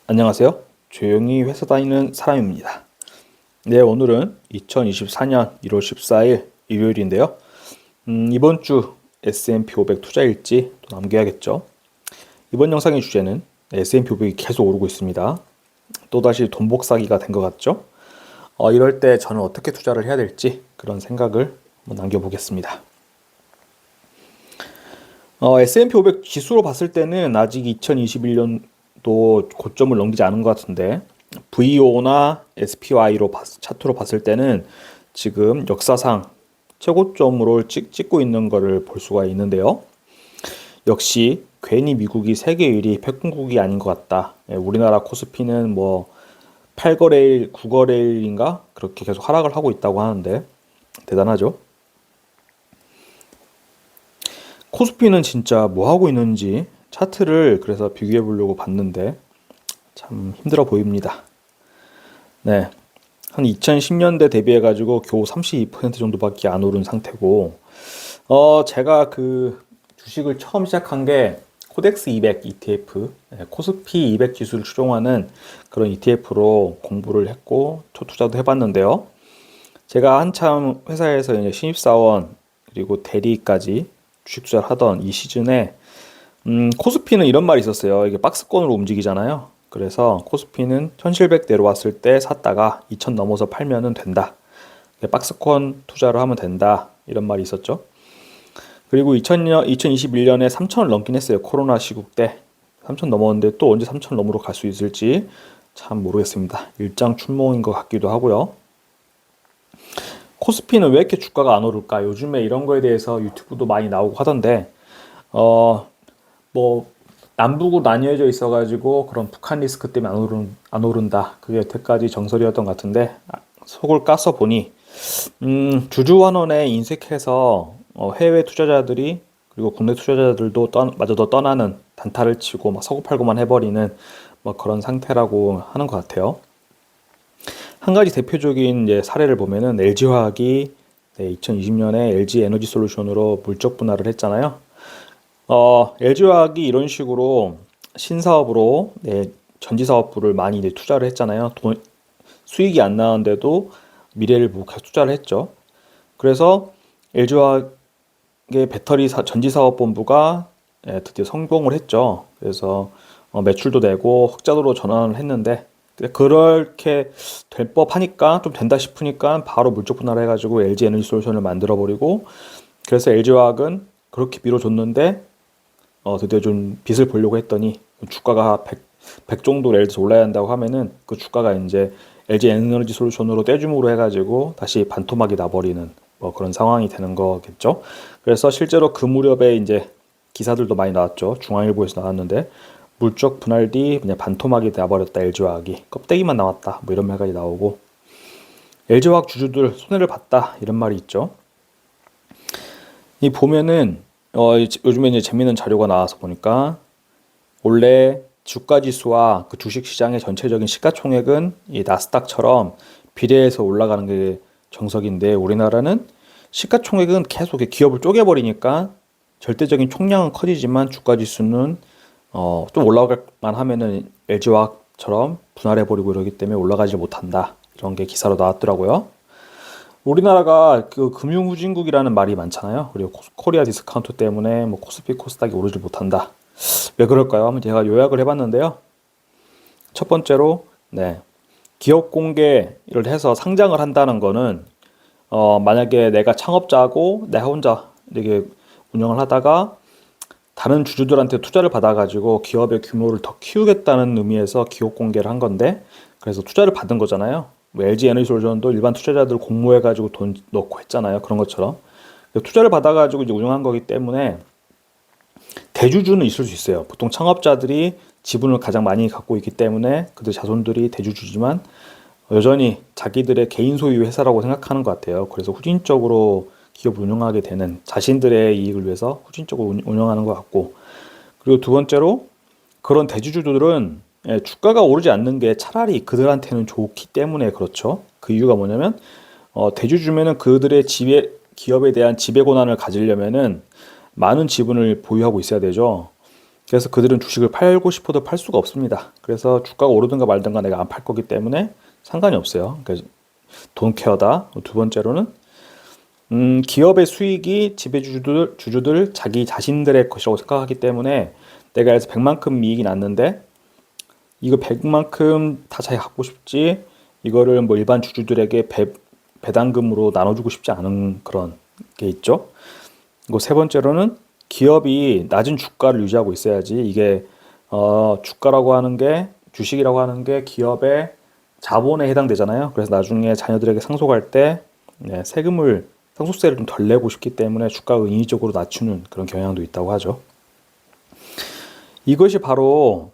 안녕하세요. 조용히 회사 다니는 사람입니다. 네, 오늘은 2024년 1월 14일 일요일인데요. 이번 주 S&P 500 투자 일지 또 남겨야겠죠. 이번 영상의 주제는 S&P 500이 계속 오르고 있습니다. 또다시 돈복사기가 된 것 같죠? 이럴 때 저는 어떻게 투자를 해야 될지 그런 생각을 한번 남겨보겠습니다. S&P 500 지수로 봤을 때는 아직 2021년도 고점을 넘기지 않은 것 같은데 VO나 SPY로 차트로 봤을 때는 지금 역사상 최고점으로 찍고 있는 것을 볼 수가 있는데요. 역시 괜히 미국이 세계 1위 패권국이 아닌 것 같다. 우리나라 코스피는 뭐 8거래일, 9거래일인가 그렇게 계속 하락을 하고 있다고 하는데 대단하죠. 코스피는 진짜 뭐 하고 있는지 차트를 그래서 비교해 보려고 봤는데 참 힘들어 보입니다. 네. 한 2010년대 대비해 가지고 겨우 32% 정도밖에 안 오른 상태고 제가 그 주식을 처음 시작한 게 코덱스 200 ETF, 코스피 200 지수를 추종하는 그런 ETF로 공부를 했고 초투자도 해봤는데요. 제가 한참 회사에서 이제 신입사원 그리고 대리까지 주식 투자를 하던 이 시즌에 코스피는 이런 말이 있었어요. 이게 박스권으로 움직이잖아요. 그래서 코스피는 1700 내려왔을 때 샀다가 2000 넘어서 팔면은 된다. 박스권 투자를 하면 된다. 이런 말이 있었죠. 그리고 2021년에 3000을 넘긴 했어요. 코로나 시국 때. 3000 넘었는데 또 언제 3000 넘으로 갈 수 있을지 참 모르겠습니다. 일장춘몽인 것 같기도 하고요. 코스피는 왜 이렇게 주가가 안 오를까? 요즘에 이런 거에 대해서 유튜브도 많이 나오고 하던데, 뭐, 남북으로 나뉘어져 있어가지고 그런 북한 리스크 때문에 안 오른다. 그게 여태까지 정설이었던 것 같은데, 속을 까서 보니, 주주환원에 인색해서 해외 투자자들이 그리고 국내 투자자들도 마저도 떠나는 단타를 치고 막 사고 팔고만 해버리는 뭐 그런 상태라고 하는 것 같아요. 한 가지 대표적인 이제 사례를 보면은 LG화학이 2020년에 LG 에너지 솔루션으로 물적 분할을 했잖아요. LG화학이 이런 식으로 신사업으로 전지사업부를 많이 이제 투자를 했잖아요. 수익이 안 나는데도 미래를 보고 계속 투자를 했죠. 그래서 LG화학의 전지사업본부가 드디어 성공을 했죠. 그래서 매출도 내고 흑자도로 전환을 했는데 그렇게 될 법하니까 좀 된다 싶으니까 바로 물적 분할을 해가지고 LG 에너지 솔루션을 만들어 버리고 그래서 LG화학은 그렇게 밀어줬는데 드디어 좀 빛을 보려고 했더니 주가가 100 정도 예를 들어서 올라야 한다고 하면은 그 주가가 이제 LG 에너지 솔루션으로 떼줌으로 해가지고 다시 반토막이 나버리는 뭐 그런 상황이 되는 거겠죠. 그래서 실제로 그 무렵에 이제 기사들도 많이 나왔죠. 중앙일보에서 나왔는데 물적 분할 뒤 그냥 반토막이 나버렸다 LG화학이 껍데기만 나왔다 뭐 이런 말까지 나오고 LG화학 주주들 손해를 봤다 이런 말이 있죠. 이 보면은 요즘에 이제 재밌는 자료가 나와서 보니까 원래 주가 지수와 그 주식 시장의 전체적인 시가총액은 이 나스닥처럼 비례해서 올라가는 게 정석인데 우리나라는 시가총액은 계속 기업을 쪼개버리니까 절대적인 총량은 커지지만 주가 지수는 좀 올라갈만 하면은 LG화학처럼 분할해버리고 이러기 때문에 올라가지 못한다. 이런 게 기사로 나왔더라고요. 우리나라가 그 금융후진국이라는 말이 많잖아요. 그리고 코리아 디스카운트 때문에 뭐 코스피 코스닥이 오르지 못한다. 왜 그럴까요? 한번 제가 요약을 해봤는데요. 첫 번째로 기업 공개를 해서 상장을 한다는 거는 만약에 내가 창업자고 내가 혼자 이렇게 운영을 하다가 다른 주주들한테 투자를 받아가지고 기업의 규모를 더 키우겠다는 의미에서 기업 공개를 한 건데 그래서 투자를 받은 거잖아요. 뭐 LG 에너지 솔루션도 일반 투자자들 공모해가지고 돈 넣고 했잖아요. 그런 것처럼 투자를 받아가지고 이제 운영한 거기 때문에 대주주는 있을 수 있어요. 보통 창업자들이 지분을 가장 많이 갖고 있기 때문에 그들 자손들이 대주주지만 여전히 자기들의 개인 소유 회사라고 생각하는 것 같아요. 그래서 후진적으로 기업을 운영하게 되는 자신들의 이익을 위해서 후진적으로 운영하는 것 같고 그리고 두 번째로 그런 대주주들은 주가가 오르지 않는 게 차라리 그들한테는 좋기 때문에 그렇죠. 그 이유가 뭐냐면 대주주면은 그들의 기업에 대한 지배 권한을 가지려면은 많은 지분을 보유하고 있어야 되죠. 그래서 그들은 주식을 팔고 싶어도 팔 수가 없습니다. 그래서 주가가 오르든가 말든가 내가 안 팔 거기 때문에 상관이 없어요. 그러니까 돈 케어다. 두 번째로는 기업의 수익이 주주들 자기 자신들의 것이라고 생각하기 때문에 내가 그래서 100만큼 이익이 났는데 이거 100만큼 다 자기가 갖고 싶지 이거를 뭐 일반 주주들에게 배당금으로 나눠주고 싶지 않은 그런 게 있죠. 그리고 세 번째로는 기업이 낮은 주가를 유지하고 있어야지 이게 주가라고 하는 게 주식이라고 하는 게 기업의 자본에 해당되잖아요. 그래서 나중에 자녀들에게 상속할 때 상속세를 좀 덜 내고 싶기 때문에 주가가 인위적으로 낮추는 그런 경향도 있다고 하죠. 이것이 바로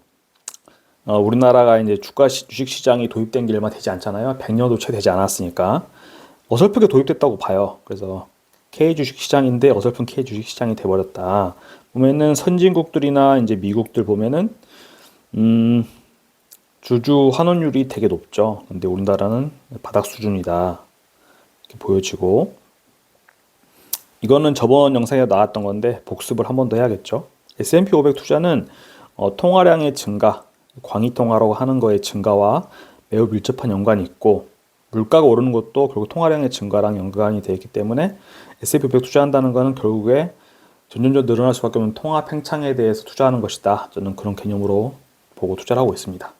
우리나라가 이제 주식 시장이 도입된 게 얼마 되지 않잖아요. 100년도 채 되지 않았으니까 어설프게 도입됐다고 봐요. 그래서 K 주식 시장인데 어설픈 K 주식 시장이 돼버렸다. 보면은 선진국들이나 이제 미국들 보면은 주주 환원율이 되게 높죠. 근데 우리나라는 바닥 수준이다. 이렇게 보여지고 이거는 저번 영상에 나왔던 건데 복습을 한 번 더 해야겠죠. S&P 500 투자는 통화량의 증가, 광의 통화라고 하는 거의 증가와 매우 밀접한 연관이 있고 물가가 오르는 것도 결국 통화량의 증가랑 연관이 되어 있기 때문에 S&P 500 투자한다는 것은 결국에 점점점 늘어날 수밖에 없는 통화 팽창에 대해서 투자하는 것이다. 저는 그런 개념으로 보고 투자를 하고 있습니다.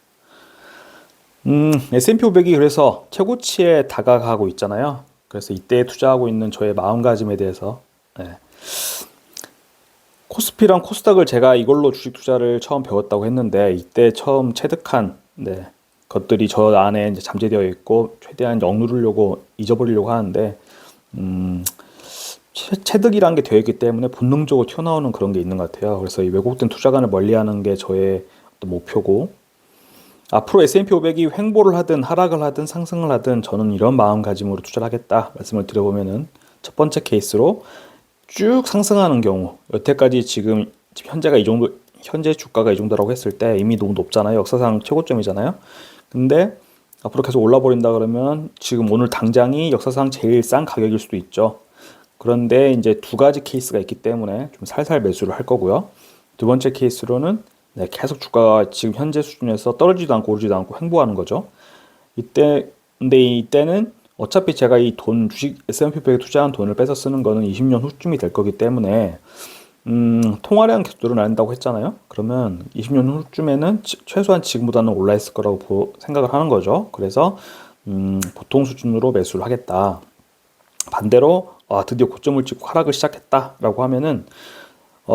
S&P 500이 그래서 최고치에 다가가고 있잖아요. 그래서 이때 투자하고 있는 저의 마음가짐에 대해서 코스피랑 코스닥을 제가 이걸로 주식 투자를 처음 배웠다고 했는데 이때 처음 체득한 것들이 저 안에 이제 잠재되어 있고 최대한 억누르려고 잊어버리려고 하는데 체득이란 게 되어 있기 때문에 본능적으로 튀어나오는 그런 게 있는 것 같아요. 그래서 이 왜곡된 투자관을 멀리하는 게 저의 어떤 목표고 앞으로 S&P 500이 횡보를 하든 하락을 하든 상승을 하든 저는 이런 마음가짐으로 투자를 하겠다 말씀을 드려보면은 첫 번째 케이스로 쭉 상승하는 경우 여태까지 지금 현재가 이 정도 현재 주가가 이 정도라고 했을 때 이미 너무 높잖아요. 역사상 최고점이잖아요. 근데 앞으로 계속 올라 버린다 그러면 지금 오늘 당장이 역사상 제일 싼 가격일 수도 있죠. 그런데 이제 두 가지 케이스가 있기 때문에 좀 살살 매수를 할 거고요. 두 번째 케이스로는 계속 주가가 지금 현재 수준에서 떨어지지도 않고 오르지도 않고 횡보하는 거죠. 근데 이때는 어차피 제가 이 돈 주식 S&P 500에 투자한 돈을 빼서 쓰는 거는 20년 후쯤이 될 거기 때문에 통화량 계속 늘어난다고 했잖아요. 그러면 20년 후쯤에는 최소한 지금보다는 올라 있을 거라고 생각을 하는 거죠. 그래서 보통 수준으로 매수를 하겠다. 반대로 드디어 고점을 찍고 하락을 시작했다라고 하면은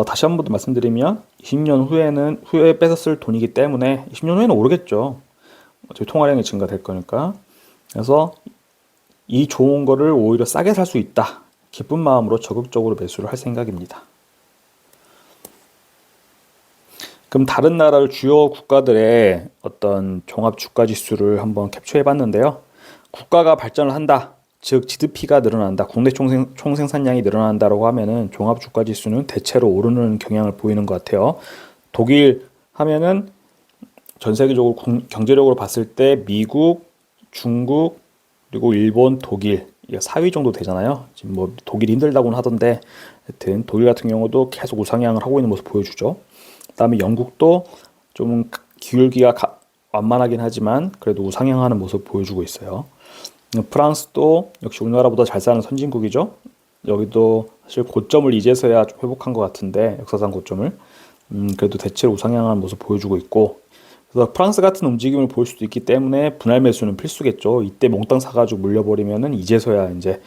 다시 한 번 더 말씀드리면 20년 후에 뺏어 쓸 돈이기 때문에 20년 후에는 오르겠죠. 어차피 통화량이 증가될 거니까. 그래서 이 좋은 거를 오히려 싸게 살 수 있다. 기쁜 마음으로 적극적으로 매수를 할 생각입니다. 그럼 다른 나라를 주요 국가들의 어떤 종합 주가 지수를 한번 캡처해 봤는데요. 국가가 발전을 한다. 즉 GDP가 늘어난다. 국내 총생산량이 늘어난다라고 하면은 종합 주가 지수는 대체로 오르는 경향을 보이는 것 같아요. 독일 하면은 전 세계적으로 경제력으로 봤을 때 미국, 중국, 그리고 일본, 독일 이게 4위 정도 되잖아요. 지금 뭐 독일이 힘들다고는 하던데 하여튼 독일 같은 경우도 계속 우상향을 하고 있는 모습 보여주죠. 그다음에 영국도 좀 기울기가 완만하긴 하지만 그래도 우상향하는 모습 보여주고 있어요. 프랑스도 역시 우리나라보다 잘 사는 선진국이죠. 여기도 사실 고점을 이제서야 좀 회복한 것 같은데 역사상 고점을 그래도 대체로 우상향하는 모습 보여주고 있고 그래서 프랑스 같은 움직임을 보일 수도 있기 때문에 분할 매수는 필수겠죠. 이때 몽땅 사가지고 물려버리면은 이제서야 이제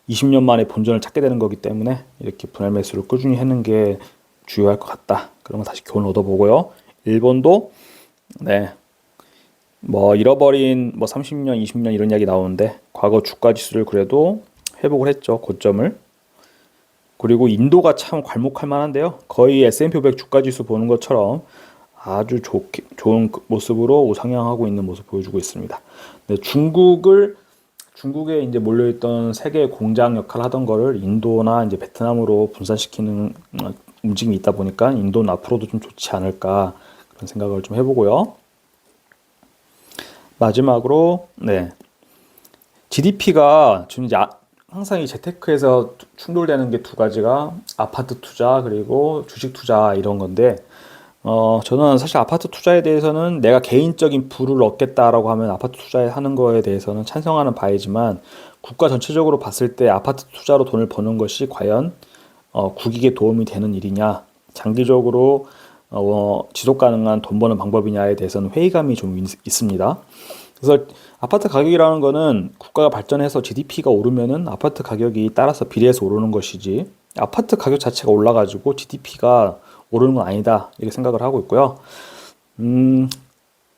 20년 만에 본전을 찾게 되는 거기 때문에 이렇게 분할 매수를 꾸준히 하는 게 주요할 것 같다. 그러면 다시 교훈을 얻어보고요. 일본도 뭐 잃어버린 뭐 30년, 20년 이런 이야기 나오는데 과거 주가 지수를 그래도 회복을 했죠. 고점을. 그리고 인도가 참 괄목할 만한데요. 거의 S&P 500 주가 지수 보는 것처럼 아주 좋은 모습으로 우상향하고 있는 모습 보여주고 있습니다. 네, 중국에 이제 몰려있던 세계 공장 역할을 하던 거를 인도나 이제 베트남으로 분산시키는 움직임이 있다 보니까 인도는 앞으로도 좀 좋지 않을까 그런 생각을 좀 해보고요. 마지막으로 GDP가 지금 이제 항상 이 재테크에서 충돌되는 게 두 가지가 아파트 투자 그리고 주식 투자 이런 건데 저는 사실 아파트 투자에 대해서는 내가 개인적인 부를 얻겠다라고 하면 아파트 투자하는 거에 대해서는 찬성하는 바이지만 국가 전체적으로 봤을 때 아파트 투자로 돈을 버는 것이 과연 국익에 도움이 되는 일이냐, 장기적으로 지속 가능한 돈 버는 방법이냐에 대해서는 회의감이 좀 있습니다. 그래서 아파트 가격이라는 거는 국가가 발전해서 GDP가 오르면은 아파트 가격이 따라서 비례해서 오르는 것이지 아파트 가격 자체가 올라가지고 GDP가 오르는 건 아니다 이렇게 생각을 하고 있고요.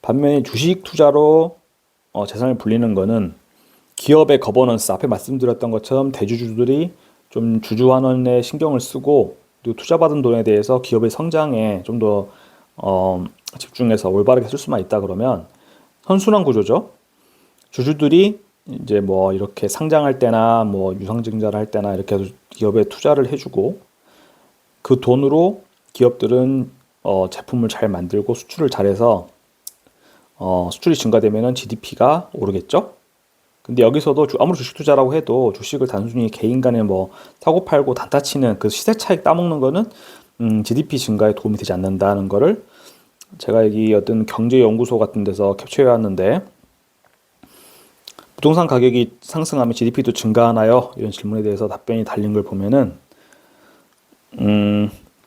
반면에 주식 투자로 재산을 불리는 거는 기업의 거버넌스 앞에 말씀드렸던 것처럼 대주주들이 좀 주주환원에 신경을 쓰고 또 투자받은 돈에 대해서 기업의 성장에 좀 더 집중해서 올바르게 쓸 수만 있다 그러면 선순환 구조죠. 주주들이 이제 뭐 이렇게 상장할 때나 뭐 유상증자를 할 때나 이렇게 해서 기업에 투자를 해주고 그 돈으로 기업들은 제품을 잘 만들고 수출을 잘해서 수출이 증가되면은 GDP가 오르겠죠. 근데 여기서도 아무리 주식 투자라고 해도 주식을 단순히 개인 간에 뭐 사고 팔고 단타 치는 그 시세 차익 따먹는 거는 GDP 증가에 도움이 되지 않는다는 거를 제가 여기 어떤 경제연구소 같은 데서 캡처해 왔는데 부동산 가격이 상승하면 GDP도 증가하나요? 이런 질문에 대해서 답변이 달린 걸 보면은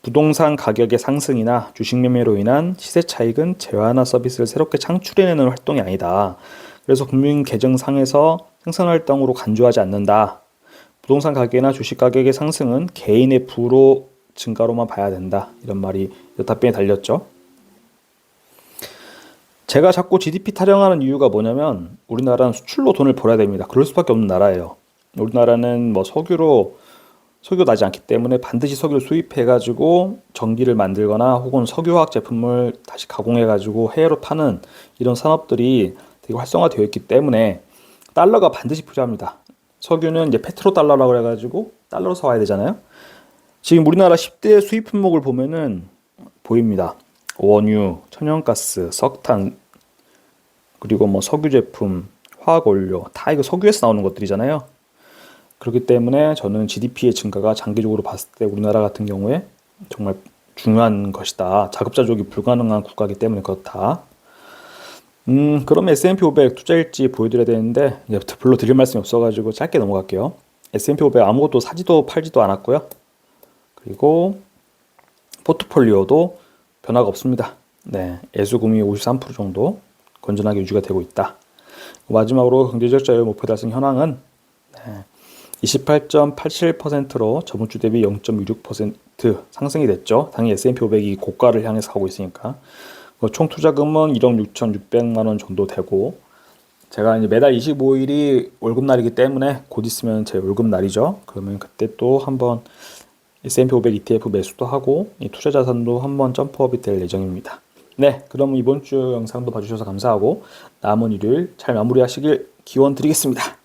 부동산 가격의 상승이나 주식 매매로 인한 시세 차익은 재화나 서비스를 새롭게 창출해내는 활동이 아니다. 그래서 국민계정상에서 생산활동으로 간주하지 않는다. 부동산 가격이나 주식 가격의 상승은 개인의 부로 증가로만 봐야 된다. 이런 말이 답변에 달렸죠. 제가 자꾸 GDP 타령하는 이유가 뭐냐면 우리나라는 수출로 돈을 벌어야 됩니다. 그럴 수밖에 없는 나라예요. 우리나라는 뭐 석유 나지 않기 때문에 반드시 석유를 수입해가지고 전기를 만들거나 혹은 석유화학 제품을 다시 가공해가지고 해외로 파는 이런 산업들이 되게 활성화되어 있기 때문에 달러가 반드시 필요합니다. 석유는 이제 페트로달러라고 해가지고 달러로 사와야 되잖아요. 지금 우리나라 10대 수입 품목을 보면은 보입니다. 원유, 천연가스, 석탄, 그리고 뭐 석유 제품, 화학원료 다 이거 석유에서 나오는 것들이잖아요. 그렇기 때문에 저는 GDP의 증가가 장기적으로 봤을 때 우리나라 같은 경우에 정말 중요한 것이다. 자급자족이 불가능한 국가이기 때문에 그렇다. 그럼 S&P 500 투자일지 보여드려야 되는데 별로 드릴 말씀이 없어가지고 짧게 넘어갈게요. S&P 500 아무것도 사지도 팔지도 않았고요. 그리고 포트폴리오도 변화가 없습니다. 네, 애수금이 53% 정도 건전하게 유지가 되고 있다. 마지막으로 경제적 자유 목표 달성 현황은 28.87%로 저번주 대비 0.26% 상승이 됐죠. 당연히 S&P 500이 고가를 향해서 가고 있으니까. 총 투자금은 1억 6,600만 원 정도 되고 제가 이제 매달 25일이 월급날이기 때문에 곧 있으면 제 월급날이죠. 그러면 그때 또 한번 S&P 500 ETF 매수도 하고 이 투자 자산도 한번 점프업이 될 예정입니다. 네, 그럼 이번 주 영상도 봐주셔서 감사하고 남은 일요일 잘 마무리하시길 기원 드리겠습니다.